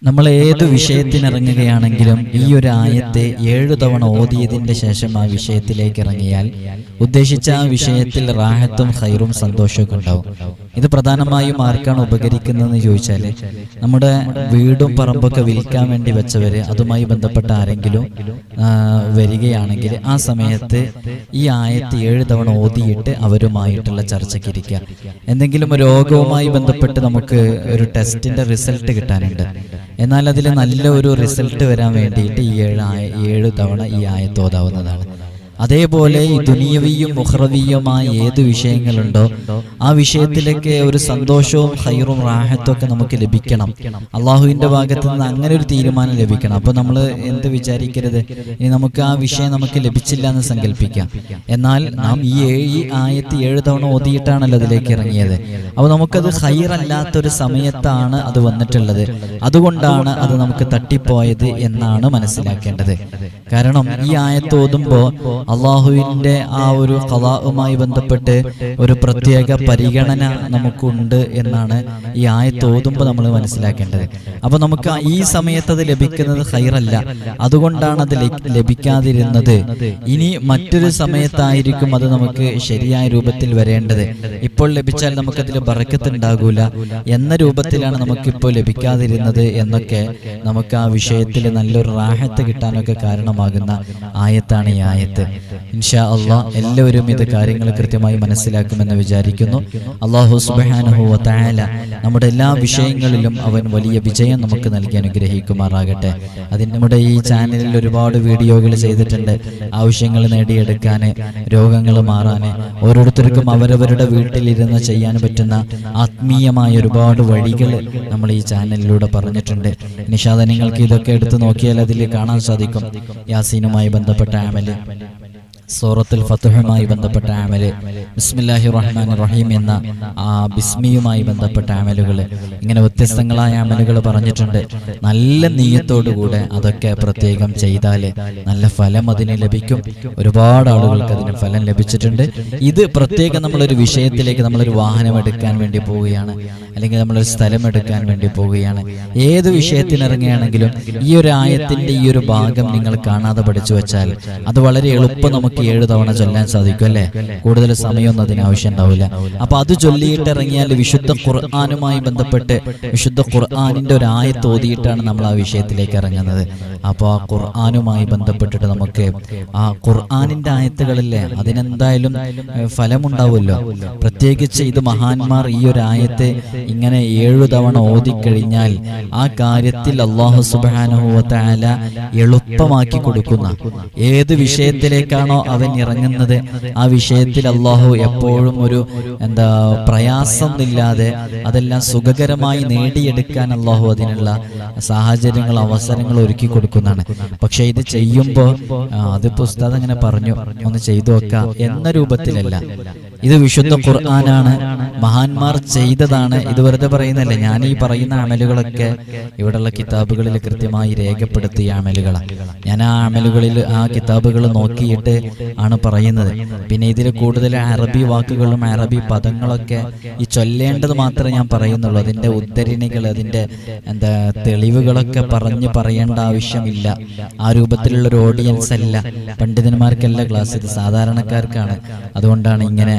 നമ്മൾ ഏതു വിഷയത്തിനിറങ്ങുകയാണെങ്കിലും ഈ ഒരു ആയത്തെ 7 തവണ ഓതിയതിന്റെ ശേഷം ആ വിഷയത്തിലേക്ക് ഇറങ്ങിയാൽ ഉദ്ദേശിച്ച ആ വിഷയത്തിൽ റാഹത്തും ഖൈറും സന്തോഷമൊക്കെ ഉണ്ടാവും. ഇത് പ്രധാനമായും ആർക്കാണ് ഉപകരിക്കുന്നതെന്ന് ചോദിച്ചാൽ, നമ്മുടെ വീടും പറമ്പൊക്കെ വിൽക്കാൻ വേണ്ടി വെച്ചവര്, അതുമായി ബന്ധപ്പെട്ട ആരെങ്കിലും വരികയാണെങ്കിൽ ആ സമയത്ത് ഈ ആയത്ത് 7 തവണ ഓതിയിട്ട് അവരുമായിട്ടുള്ള ചർച്ചയ്ക്കിരിക്കുക. എന്തെങ്കിലും രോഗവുമായി ബന്ധപ്പെട്ട് നമുക്ക് ഒരു ടെസ്റ്റിന്റെ റിസൾട്ട് കിട്ടാനുണ്ട്, എന്നാൽ അതിൽ നല്ല ഒരു റിസൾട്ട് വരാൻ വേണ്ടിയിട്ട് ഈ 7 തവണ ഈ ആയത്ത് ഓതാവുന്നതാണ്. അതേപോലെ ഈ ദുനിയവിയും മുഖ്റവിയുമായ ഏത് വിഷയങ്ങളുണ്ടോ ആ വിഷയത്തിലേക്ക് ഒരു സന്തോഷവും ഖൈറും റാഹത്തും ഒക്കെ നമുക്ക് ലഭിക്കണം. അള്ളാഹുവിന്റെ ഭാഗത്ത് നിന്ന് അങ്ങനെ ഒരു തീരുമാനം ലഭിക്കണം. അപ്പൊ നമ്മൾ എന്ത് വിചാരിക്കരുത്, ഇനി നമുക്ക് ആ വിഷയം നമുക്ക് ലഭിച്ചില്ല എന്ന് സങ്കല്പിക്കാം. എന്നാൽ നാം ഈ ആയത്ത് 7 തവണ ഓതിയിട്ടാണല്ലോ അതിലേക്ക് ഇറങ്ങിയത്. അപ്പൊ നമുക്കത് ഖൈറല്ലാത്തൊരു സമയത്താണ് അത് വന്നിട്ടുള്ളത്, അതുകൊണ്ടാണ് അത് നമുക്ക് തട്ടിപ്പോയത് എന്നാണ് മനസ്സിലാക്കേണ്ടത്. കാരണം ഈ ആയത്ത് ഓതുമ്പോൾ അള്ളാഹുവിന്റെ ആ ഒരു ഖളാഉമായി ബന്ധപ്പെട്ട് ഒരു പ്രത്യേക പരിഗണന നമുക്കുണ്ട് എന്നാണ് ഈ ആയത്ത് ഓതുമ്പോൾ നമ്മൾ മനസ്സിലാക്കേണ്ടത്. അപ്പൊ നമുക്ക് ഈ സമയത്ത് അത് ലഭിക്കുന്നത് ഖൈറല്ല, അതുകൊണ്ടാണ് അത് ലഭിക്കാതിരുന്നത്. ഇനി മറ്റൊരു സമയത്തായിരിക്കും അത് നമുക്ക് ശരിയായ രൂപത്തിൽ വരേണ്ടത്. ഇപ്പോൾ ലഭിച്ചാൽ നമുക്കതിൽ ബറക്കത്ത് ഉണ്ടാകൂല എന്ന രൂപത്തിലാണ് നമുക്കിപ്പോൾ ലഭിക്കാതിരുന്നത് എന്നൊക്കെ നമുക്ക് ആ വിഷയത്തിൽ നല്ലൊരു റാഹത്ത് കിട്ടാനൊക്കെ കാരണമാകുന്ന ആയത്താണ് ഈ ആയത്ത്. ഇൻഷാ അല്ലാഹ് എല്ലാവരും ഇത് കാര്യങ്ങൾ കൃത്യമായി മനസ്സിലാക്കുമെന്ന് വിചാരിക്കുന്നു. അല്ലാഹു സുബ്ഹാനഹു വ തആല നമ്മുടെ എല്ലാ വിഷയങ്ങളിലും അവൻ വലിയ വിജയം നമുക്ക് നൽകി അനുഗ്രഹിക്കുമാറാകട്ടെ. അതിന് നമ്മുടെ ഈ ചാനലിൽ ഒരുപാട് വീഡിയോകൾ ചെയ്തിട്ടുണ്ട്, ആവശ്യങ്ങൾ നേടിയെടുക്കാൻ, രോഗങ്ങൾ മാറാൻ, ഓരോരുത്തർക്കും അവരവരുടെ വീട്ടിലിരുന്ന് ചെയ്യാൻ പറ്റുന്ന ആത്മീയമായ ഒരുപാട് വഴികൾ നമ്മൾ ഈ ചാനലിലൂടെ പറഞ്ഞിട്ടുണ്ട്. ഇൻഷാ അല്ലാഹ് നിങ്ങൾക്ക് ഇതൊക്കെ എടുത്ത് നോക്കിയാൽ അതിൽ കാണാൻ സാധിക്കും. യാസീനുമായി ബന്ധപ്പെട്ട അമല്, സൂറത്തുൽ ഫത്ഹുമായി ബന്ധപ്പെട്ട അമല്, ബിസ്മില്ലാഹിർ റഹ്മാനിർ റഹീം എന്ന ആ ബിസ്മിയുമായി ബന്ധപ്പെട്ട അമലുകൾ, ഇങ്ങനെ വ്യത്യസ്തങ്ങളായ അമലുകൾ പറഞ്ഞിട്ടുണ്ട്. നല്ല നീയത്തോടുകൂടെ അതൊക്കെ പ്രത്യേകം ചെയ്താൽ നല്ല ഫലം അതിന് ലഭിക്കും. ഒരുപാട് ആളുകൾക്ക് അതിന് ഫലം ലഭിച്ചിട്ടുണ്ട്. ഇത് പ്രത്യേകം നമ്മളൊരു വിഷയത്തിലേക്ക്, നമ്മളൊരു വാഹനം എടുക്കാൻ വേണ്ടി പോവുകയാണ്, അല്ലെങ്കിൽ നമ്മളൊരു സ്ഥലം എടുക്കാൻ വേണ്ടി പോവുകയാണ്, ഏത് വിഷയത്തിനിറങ്ങുകയാണെങ്കിലും ഈ ഒരു ആയത്തിന്റെ ഈ ഒരു ഭാഗം നിങ്ങൾ കാണാതെ പഠിച്ചു വെച്ചാൽ അത് വളരെ എളുപ്പം നമുക്ക് 7 തവണ ചൊല്ലാൻ സാധിക്കും, അല്ലെ? കൂടുതൽ സമയമൊന്നും അതിന് ആവശ്യം ഉണ്ടാവില്ല. അപ്പൊ അത് ചൊല്ലിയിട്ട് ഇറങ്ങിയാൽ വിശുദ്ധ ഖുർആനുമായി ബന്ധപ്പെട്ട് വിശുദ്ധ ഖുർആനിന്റെ ഒരു ആയത്ത് ഓതിയിട്ടാണ് നമ്മൾ ആ വിഷയത്തിലേക്ക് ഇറങ്ങുന്നത്. അപ്പൊ ആ ഖുർആനുമായി ബന്ധപ്പെട്ടിട്ട് നമുക്ക് ആ ഖുർആനിന്റെ ആയത്തുകളില്ലേ, അതിനെന്തായാലും ഫലമുണ്ടാവുമല്ലോ. പ്രത്യേകിച്ച് ഇത് മഹാന്മാർ ഈ ഒരു ആയത്ത് ഇങ്ങനെ 7 തവണ ഓതിക്കഴിഞ്ഞാൽ ആ കാര്യത്തിൽ അല്ലാഹു സുബ്ഹാനഹു വ തആല എളുപ്പമാക്കി കൊടുക്കുന്ന, ഏത് വിഷയത്തിലേക്കാണോ അവൻ ഇറങ്ങുന്നത് ആ വിഷയത്തിൽ അല്ലാഹു എപ്പോഴും ഒരു പ്രയാസം ഇല്ലാതെ അതെല്ലാം സുഖകരമായി നേടിയെടുക്കാൻ അല്ലാഹു അതിനുള്ള സാഹചര്യങ്ങൾ, അവസരങ്ങൾ ഒരുക്കി കൊടുക്കുന്നതാണ്. പക്ഷെ ഇത് ചെയ്യുമ്പോൾ അതിപ്പോ ഉസ്താദ് അങ്ങനെ പറഞ്ഞു, ഒന്ന് ചെയ്തു വെക്കാം എന്ന രൂപത്തിലല്ല. ഇത് വിശുദ്ധ ഖുർആനാണ്, മഹാന്മാർ ചെയ്തതാണ്. ഇത് വെറുതെ പറയുന്നല്ലേ. ഞാൻ ഈ പറയുന്ന അമലുകളൊക്കെ ഇവിടെയുള്ള കിതാബുകളിൽ കൃത്യമായി രേഖപ്പെടുത്തിയ അമലുകളാണ്. ഞാൻ ആ അമലുകളിൽ ആ കിതാബുകൾ നോക്കിയിട്ട് ആണ് പറയുന്നത്. പിന്നെ ഇതിൽ കൂടുതൽ അറബി വാക്കുകളും അറബി പദങ്ങളൊക്കെ ഈ ചൊല്ലേണ്ടത് മാത്രമേ ഞാൻ പറയുന്നുള്ളൂ. അതിന്റെ ഉദ്ധരണികൾ, അതിന്റെ തെളിവുകളൊക്കെ പറയേണ്ട ആവശ്യമില്ല. ആ രൂപത്തിലുള്ള ഒരു ഓഡിയൻസ് അല്ല, പണ്ഡിതന്മാർക്കല്ല ക്ലാസ്, ഇത് സാധാരണക്കാർക്കാണ്. അതുകൊണ്ടാണ് ഇങ്ങനെ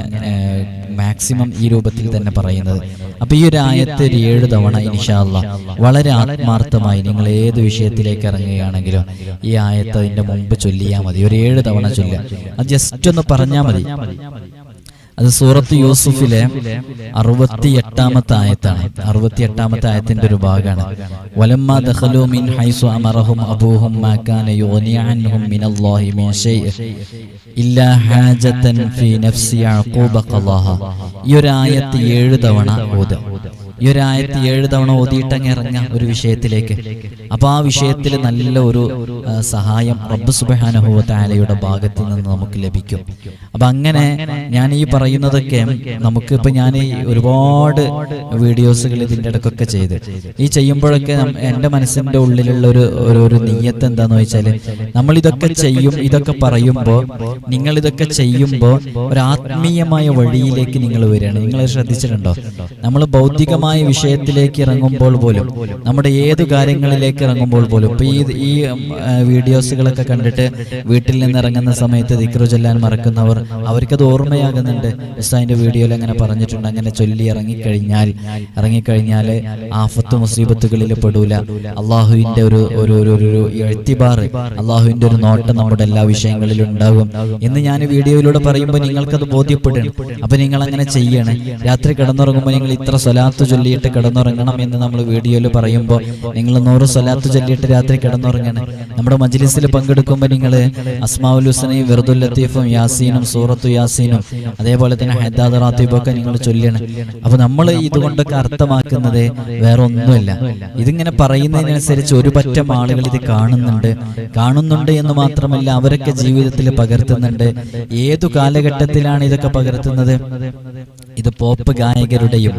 മാക്സിമം ഈ രൂപത്തിൽ തന്നെ പറയുന്നത്. അപ്പൊ ഈ ഒരു ആയത്ത് 7 തവണ ഇൻഷാ അല്ലാഹ് വളരെ ആത്മാർത്ഥമായി നിങ്ങൾ ഏത് വിഷയത്തിലേക്ക് ഇറങ്ങുകയാണെങ്കിലും ഈ ആയത്ത് അതിന്റെ മുമ്പ് ചൊല്ലിയാൽ മതി. ഒരു 7 തവണ ചൊല്ലുക, അത് ജസ്റ്റ് ഒന്ന് പറഞ്ഞാൽ മതി. അത് സൂറത്ത് യൂസുഫിലെ 68-ാമത്തെ ആയത്താണ്. 68-ാമത്തെ ആയത്തിന്റെ ഒരു ഭാഗമാണ്. വലമ്മാ ദഖലൂ മിൻ ഹൈസു അമറഹും അബൂഹും മാ കാന യുഗ്നി അൻഹും മിനല്ലാഹി മിൻ ശൈഇ ഇല്ലാ ഹാജതൻ ഫീ നഫ്സി യഅഖൂബ ഖളാഹ. ഈ ഒരു ആയത്ത് 7 തവണ ഓതുക. ഈ ഒരു ആയത്ത് 7 തവണ ഓതിയിട്ടങ്ങ് ഇറങ്ങാം ഒരു വിഷയത്തിലേക്ക്. അപ്പൊ ആ വിഷയത്തിൽ നല്ല ഒരു സഹായം റബ്ബ് സുബ്ഹാനഹു വ തആലയുടെ ഭാഗത്ത് നിന്ന് നമുക്ക് ലഭിക്കും. അപ്പൊ അങ്ങനെ ഞാൻ ഈ പറയുന്നതൊക്കെ നമുക്ക് ഇപ്പൊ ഞാൻ ഒരുപാട് വീഡിയോസുകൾ ഇതിൻ്റെ ഇടയ്ക്കൊക്കെ ചെയ്ത് ഈ ചെയ്യുമ്പോഴൊക്കെ എൻ്റെ മനസ്സിന്റെ ഉള്ളിലുള്ള ഒരു നിയ്യത്ത് എന്താന്ന് വെച്ചാല്, നമ്മൾ ഇതൊക്കെ ചെയ്യും, ഇതൊക്കെ പറയുമ്പോൾ, നിങ്ങൾ ഇതൊക്കെ ചെയ്യുമ്പോൾ ഒരു ആത്മീയമായ വഴിയിലേക്ക് നിങ്ങൾ വരികയാണ്. നിങ്ങൾ ശ്രദ്ധിച്ചിട്ടുണ്ടോ? നമ്മൾ ഭൗതികമായ ഭൗതികമായ വിഷയത്തിലേക്ക് ഇറങ്ങുമ്പോൾ പോലും, നമ്മുടെ ഏതു കാര്യങ്ങളിലേക്ക് ഇറങ്ങുമ്പോൾ പോലും, ഇപ്പൊ ഈ വീഡിയോസുകളൊക്കെ കണ്ടിട്ട് വീട്ടിൽ നിന്ന് ഇറങ്ങുന്ന സമയത്ത് ദിക്റ് ചൊല്ലാൻ മറക്കുന്നവർ, അവർക്കത് ഓർമ്മയാകുന്നുണ്ട്. ഉസ്താദിന്റെ വീഡിയോയിൽ അങ്ങനെ പറഞ്ഞിട്ടുണ്ട്, അങ്ങനെ ചൊല്ലി ഇറങ്ങിക്കഴിഞ്ഞാൽ ആഫത്ത് മുസീബത്തുകളിൽ പെടൂല. അള്ളാഹുവിന്റെ ഒരു എഴുത്തിബാർ, അള്ളാഹുവിന്റെ ഒരു നോട്ടം നമ്മുടെ എല്ലാ വിഷയങ്ങളിലും ഉണ്ടാകും എന്ന് ഞാൻ വീഡിയോയിലൂടെ പറയുമ്പോൾ നിങ്ങൾക്കത് ബോധ്യപ്പെടണം. അപ്പൊ നിങ്ങൾ അങ്ങനെ ചെയ്യണം. രാത്രി കിടന്നുറങ്ങുമ്പോൾ നിങ്ങൾ ഇത്ര സ്വലാത്ത് ചൊല്ലിയിട്ട് കിടന്നുറങ്ങണം എന്ന് നമ്മൾ വീഡിയോയിൽ പറയുമ്പോൾ നിങ്ങൾ 100 സ്വലാത്ത് ചൊല്ലിയിട്ട് രാത്രി കിടന്നുറങ്ങണം. നമ്മുടെ മജ്ലിസിൽ പങ്കെടുക്കുമ്പോൾ നിങ്ങൾ അസ്മാഉൽ ഹുസ്നയും വിർദുൽ ലത്തീഫും യാസീനും സൂറത്തു യാസീനും അതേപോലെ തന്നെ ഹദ്ദാദ് റാത്തീബൊക്കെ നിങ്ങൾ ചൊല്ലണം. അപ്പൊ നമ്മൾ ഇതുകൊണ്ടൊക്കെ അർത്ഥമാക്കുന്നത് വേറെ ഒന്നുമില്ല. ഇതിങ്ങനെ പറയുന്നതിനനുസരിച്ച് ഒരു പറ്റം ആളുകൾ ഇത് കാണുന്നുണ്ട് എന്ന് മാത്രമല്ല, അവരൊക്കെ ജീവിതത്തിൽ പകർത്തുന്നുണ്ട്. ഏതു കാലഘട്ടത്തിലാണ് ഇതൊക്കെ പകർത്തുന്നത്? ഇത് പോപ്പ് ഗായകരുടെയും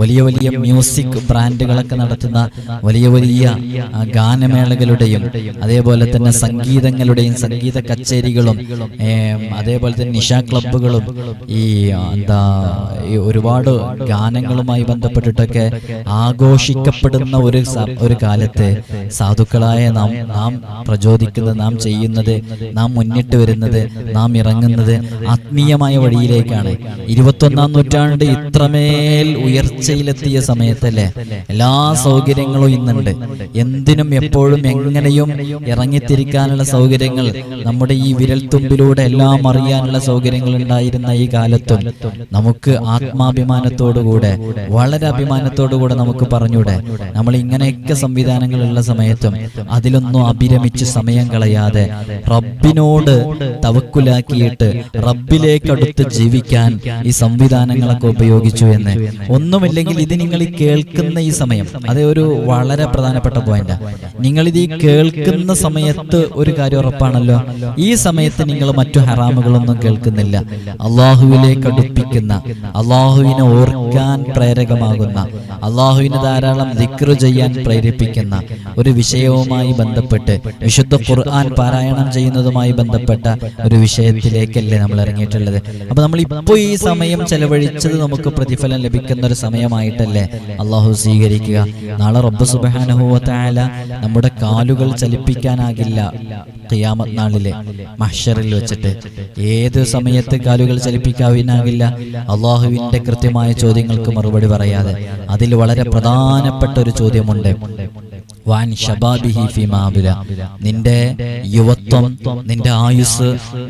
വലിയ വലിയ മ്യൂസിക് ബ്രാൻഡുകളൊക്കെ നടത്തുന്ന വലിയ വലിയ ഗാനമേളകളുടെയും അതേപോലെ തന്നെ സംഗീതങ്ങളുടെയും സംഗീത കച്ചേരികളും അതേപോലെ തന്നെ നിശാ ക്ലബ്ബുകളും ഈ ഒരുപാട് ഗാനങ്ങളുമായി ബന്ധപ്പെട്ടിട്ടൊക്കെ ആഘോഷിക്കപ്പെടുന്ന ഒരു കാലത്ത് സാധുക്കളായ നാം പ്രചോദിക്കുന്നത്, നാം ചെയ്യുന്നത്, നാം മുന്നിട്ട് വരുന്നത്, നാം ഇറങ്ങുന്നത് ആത്മീയമായ വഴിയിലേക്കാണ്. 21-ാം നൂറ്റാണ്ട് ഇത്രമേൽ ഉയർച്ചയിലെത്തിയ സമയത്തല്ലേ എല്ലാ സൗകര്യങ്ങളും ഇന്നുണ്ട്. എന്തിനും എപ്പോഴും എങ്ങനെയും ഇറങ്ങിത്തിരിക്കാനുള്ള സൗകര്യങ്ങൾ, നമ്മുടെ ഈ വിരൽത്തുമ്പിലൂടെ എല്ലാം അറിയാനുള്ള സൗകര്യങ്ങൾ ഉണ്ടായിരുന്ന ഈ കാലത്തും നമുക്ക് ആത്മാഭിമാനത്തോടുകൂടെ, വളരെ അഭിമാനത്തോടുകൂടെ നമുക്ക് പറഞ്ഞൂടെ, നമ്മൾ ഇങ്ങനെയൊക്കെ സംവിധാനങ്ങളുള്ള സമയത്തും അതിലൊന്നും അഭിരമിച്ച് സമയം കളയാതെ റബ്ബിനോട് തവക്കുലാക്കിയിട്ട് റബ്ബിലേക്കടുത്ത് ജീവിക്കാൻ ഈ സംവിധാനങ്ങളൊക്കെ ഉപയോഗിച്ചു എന്ന്. ഒന്നുമില്ലെങ്കിൽ ഇത് നിങ്ങൾ ഈ കേൾക്കുന്ന ഈ സമയം, അത് ഒരു വളരെ പ്രധാനപ്പെട്ട പോയിന്റാ. നിങ്ങളിത് ഈ കേൾക്കുന്ന സമയത്ത് ഒരു കാര്യം ഉറപ്പാണല്ലോ, ഈ സമയത്ത് നിങ്ങൾ മറ്റു ഹറാമുകളൊന്നും കേൾക്കുന്നില്ല. അള്ളാഹുവിലേക്ക് അടുപ്പിക്കുന്ന, അള്ളാഹുവിനെ ഓർക്കാൻ പ്രേരകമാകുന്ന, അള്ളാഹുവിന് ധാരാളം ദിക്റ് ചെയ്യാൻ പ്രേരിപ്പിക്കുന്ന ഒരു വിഷയവുമായി ബന്ധപ്പെട്ട്, വിശുദ്ധ ഖുർആൻ പാരായണം ചെയ്യുന്നതുമായി ബന്ധപ്പെട്ട ഒരു വിഷയത്തിലേക്കല്ലേ നമ്മൾ ഇറങ്ങിയിട്ടുള്ളത്. അപ്പൊ നമ്മൾ ഇപ്പോ ഈ സമയം ചെലവഴിച്ചത് നമുക്ക് പ്രതിഫലം ലഭിക്കുന്ന ഒരു സമയമായിട്ടല്ലേ അള്ളാഹു സ്വീകരിക്കുക. നാളെ റബ്ബ് സുബ്ഹാനഹു വ തആല നമ്മുടെ കാലുകൾ ചലിപ്പിക്കാനാകില്ല. ഖിയാമത്ത് നാളിലെ മഹ്ശറിൽ വെച്ചിട്ട് ഏത് സമയത്ത് കാലുകൾ ചലിപ്പിക്കാനാകില്ല? അള്ളാഹുവിന്റെ കൃത്യമായ ചോദ്യങ്ങൾക്ക് മറുപടി പറയാതെ. അതിൽ വളരെ പ്രധാനപ്പെട്ട ഒരു ചോദ്യമുണ്ട്. വാൻ ശബാബിഹി ഫീമാ അബ്ല, നിന്റെ യുവത്വം, നിന്റെ ആയുസ്,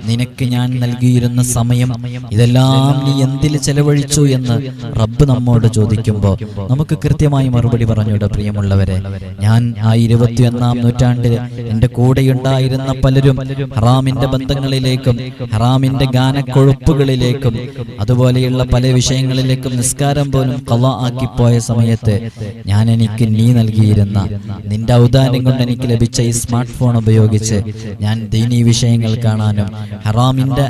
നിനക്ക് ഞാൻ നൽകിയിരുന്ന സമയം, ഇതെല്ലാം നീ എന്തിൽ ചെലവഴിച്ചു എന്ന് റബ്ബ് നമ്മോട് ചോദിക്കുമ്പോൾ നമുക്ക് കൃത്യമായി മറുപടി പറഞ്ഞൂടെ? പ്രിയമുള്ളവരെ, ഞാൻ ആ 21-ാം നൂറ്റാണ്ടിൽ എൻ്റെ കൂടെയുണ്ടായിരുന്ന പലരും ഹറാമിന്റെ ബന്ധങ്ങളിലേക്കും ഹറാമിന്റെ ഗാനക്കൊഴുപ്പുകളിലേക്കും അതുപോലെയുള്ള പല വിഷയങ്ങളിലേക്കും നിസ്കാരം പോലും ഖളാ ആക്കിപ്പോയ സമയത്ത് എനിക്ക് നീ നൽകിയിരുന്ന, നിന്റെ ഔദാര്യം കൊണ്ട് എനിക്ക് ലഭിച്ച ഈ സ്മാർട്ട് ഫോൺ ഉപയോഗിച്ച് ഞാൻ ദീനീ വിഷയങ്ങൾ കാണാനും ഹറാമിന്റെ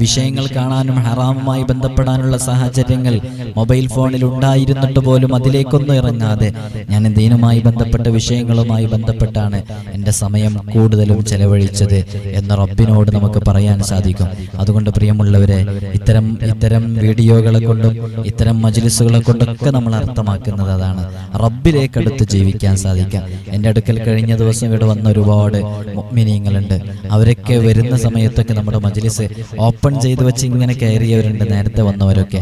വിഷയങ്ങൾ കാണാനും ഹറാമുമായി ബന്ധപ്പെടാനുള്ള സാഹചര്യങ്ങൾ മൊബൈൽ ഫോണിൽ ഉണ്ടായിരുന്നിട്ട് പോലും അതിലേക്കൊന്നും ഇറങ്ങാതെ ഞാൻ ദീനുമായി ബന്ധപ്പെട്ട വിഷയങ്ങളുമായി ബന്ധപ്പെട്ടാണ് എൻ്റെ സമയം കൂടുതലും ചെലവഴിച്ചത് എന്ന് റബ്ബിനോട് നമുക്ക് പറയാൻ സാധിക്കും. അതുകൊണ്ട് പ്രിയമുള്ളവരെ, ഇത്തരം വീഡിയോകളെ കൊണ്ടും ഇത്തരം മജ്ലിസുകളെ കൊണ്ടൊക്കെ നമ്മൾ അർത്ഥമാക്കുന്നത് അതാണ്, റബ്ബിലേക്കടുത്ത് ജീവിക്കാൻ സാധിക്കാം. എൻ്റെ അടുക്കൽ കഴിഞ്ഞ ദിവസം ഇവിടെ വന്ന ഒരുപാട് മുഅ്മിനീങ്ങളുണ്ട്. അവരൊക്കെ വരുന്ന സമയത്തൊക്കെ നമ്മുടെ മജ്ലിസ് ഓപ്പൺ ചെയ്ത് വെച്ച് ഇങ്ങനെ കയറിയവരുണ്ട്, നേരത്തെ വന്നവരൊക്കെ.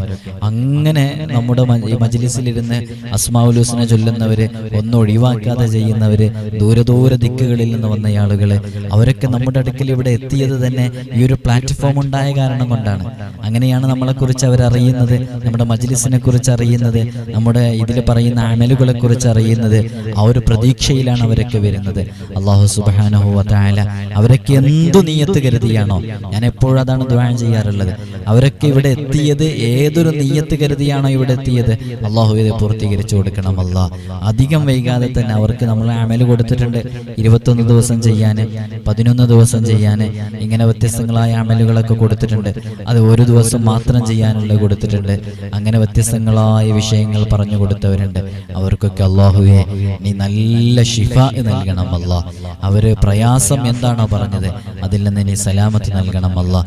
അങ്ങനെ നമ്മുടെ ഈ മജ്ലിസിലിരുന്ന് അസ്മാഉൽ ഹുസ്ന ചൊല്ലുന്നവര്, ഒന്നും ഒഴിവാക്കാതെ ചെയ്യുന്നവര്, ദൂര ദിക്കുകളിൽ നിന്ന് വന്ന ആളുകള്, അവരൊക്കെ നമ്മുടെ അടുക്കൽ ഇവിടെ എത്തിയത് തന്നെ ഈ ഒരു പ്ലാറ്റ്ഫോം ഉണ്ടായ കാരണം കൊണ്ടാണ്. അങ്ങനെയാണ് നമ്മളെക്കുറിച്ച് അവരറിയുന്നത്, നമ്മുടെ മജ്ലിസിനെ കുറിച്ച് അറിയുന്നത്, നമ്മുടെ ഇതിൽ പറയുന്ന അമലുകളെ കുറിച്ച് അറിയുന്നത്. ആ ഒരു പ്രതീക്ഷയിലാണ് അവരൊക്കെ വരുന്നത്. അല്ലാഹു സുബ്ഹാനഹു വ തആല അവരൊക്കെ എന്തു നിയ്യത്ത് കരുതിയാണോ, ഞാൻ എപ്പോഴും അതാണ് ദുആ ചെയ്യാറുള്ളത്, അവരൊക്കെ ഇവിടെ എത്തിയത് ഏതൊരു നിയ്യത്ത് കരുതിയാണോ ഇവിടെ എത്തിയത്, അല്ലാഹു ഇത് പൂർത്തീകരിച്ചു കൊടുക്കണം. അല്ലാഹ് അധികം വൈകാതെ തന്നെ അവർക്ക് നമ്മൾ അമല് കൊടുത്തിട്ടുണ്ട്. 21 ദിവസം ചെയ്യാന്, 11 ദിവസം ചെയ്യാന്, ഇങ്ങനെ വ്യത്യസ്തങ്ങളായ അമലുകളൊക്കെ കൊടുത്തിട്ടുണ്ട്. അത് ഒരു ദിവസം മാത്രം ചെയ്യാനുള്ള കൊടുത്തിട്ടുണ്ട്. അങ്ങനെ വ്യത്യസ്തങ്ങളായ വിഷയങ്ങൾ പറഞ്ഞു കൊടുത്തവരുണ്ട്. അവർക്കൊക്കെ അല്ലാഹുവേ നീ നല്ല ശിഫ നൽകണം അല്ലാഹ്. അവര് പ്രയാസം എന്താണോ പറഞ്ഞത് അതിൽ നിന്ന് നീ സലാമത്ത് നൽകണം അല്ലാഹ്.